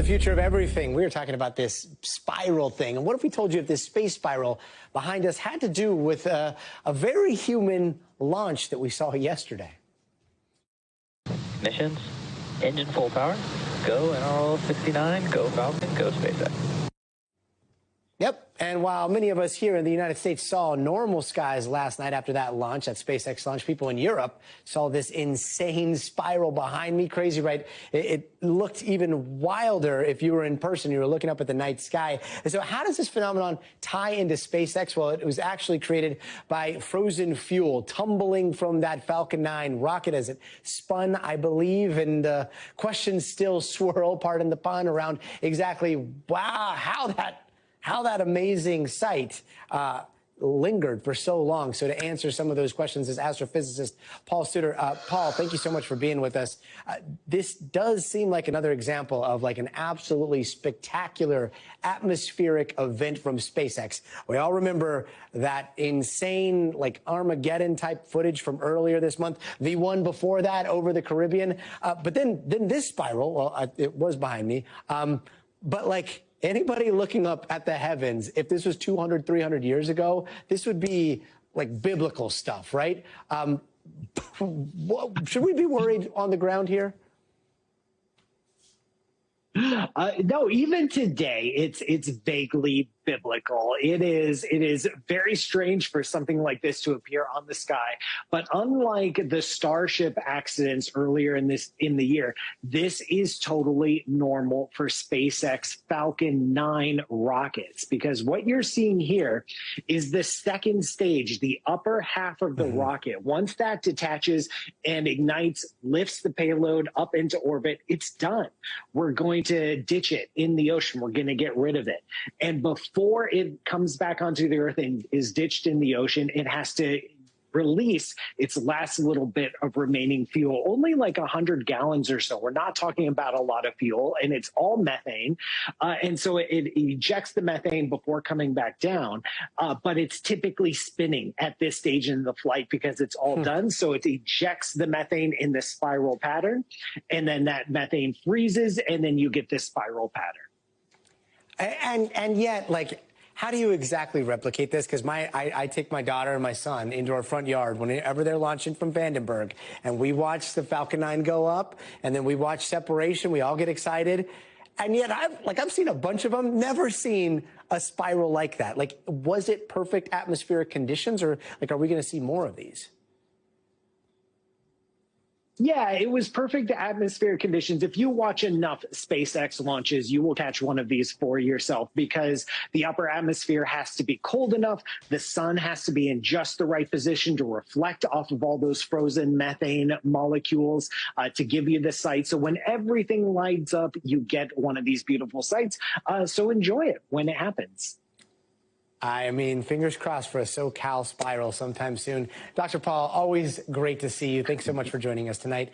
future of everything. We were talking about this spiral thing. And what if we told you if this space spiral behind us had to do with a very human launch that we saw yesterday? Missions, engine full power, go NRL 69, go Falcon, go SpaceX. Yep. And while many of us here in the United States saw normal skies last night after that launch, that SpaceX launch, people in Europe saw this insane spiral behind me. Crazy, right? It looked even wilder if you were in person. You were looking up at the night sky. And so how does this phenomenon tie into SpaceX? Well, it was actually created by frozen fuel tumbling from that Falcon 9 rocket as it spun, I believe. And questions still swirl, pardon the pun, around exactly, wow, how that amazing sight lingered for so long. So to answer some of those questions is astrophysicist Paul Suter. Paul, thank you so much for being with us. This does seem like another example of like an absolutely spectacular atmospheric event from SpaceX. We all remember that insane like Armageddon type footage from earlier this month, the one before that over the Caribbean. But then this spiral, well, it was behind me, but like, anybody looking up at the heavens, if this was 200, 300 years ago, this would be like biblical stuff, right? Should we be worried on the ground here? No, even today, it's vaguely biblical. It is very strange for something like this to appear on the sky. But unlike the Starship accidents earlier in the year, this is totally normal for SpaceX Falcon 9 rockets, because what you're seeing here is the second stage, the upper half of the rocket. Once that detaches and ignites, lifts the payload up into orbit, it's done. We're going to ditch it in the ocean. We're going to get rid of it. And before it comes back onto the Earth and is ditched in the ocean, it has to release its last little bit of remaining fuel, only like 100 gallons or so. We're not talking about a lot of fuel, and it's all methane. And so it ejects the methane before coming back down, but it's typically spinning at this stage in the flight because it's all done. So it ejects the methane in this spiral pattern, and then that methane freezes, and then you get this spiral pattern. And yet, like, how do you exactly replicate this? Because I take my daughter and my son into our front yard whenever they're launching from Vandenberg, and we watch the Falcon 9 go up, and then we watch separation. We all get excited. And yet I've seen a bunch of them, never seen a spiral like that. Like, was it perfect atmospheric conditions, or like, are we going to see more of these? Yeah, it was perfect atmospheric conditions. If you watch enough SpaceX launches, you will catch one of these for yourself, because the upper atmosphere has to be cold enough. The sun has to be in just the right position to reflect off of all those frozen methane molecules to give you the sight. So when everything lights up, you get one of these beautiful sights. So enjoy it when it happens. I mean, fingers crossed for a SoCal spiral sometime soon. Dr. Paul, always great to see you. Thanks so much for joining us tonight.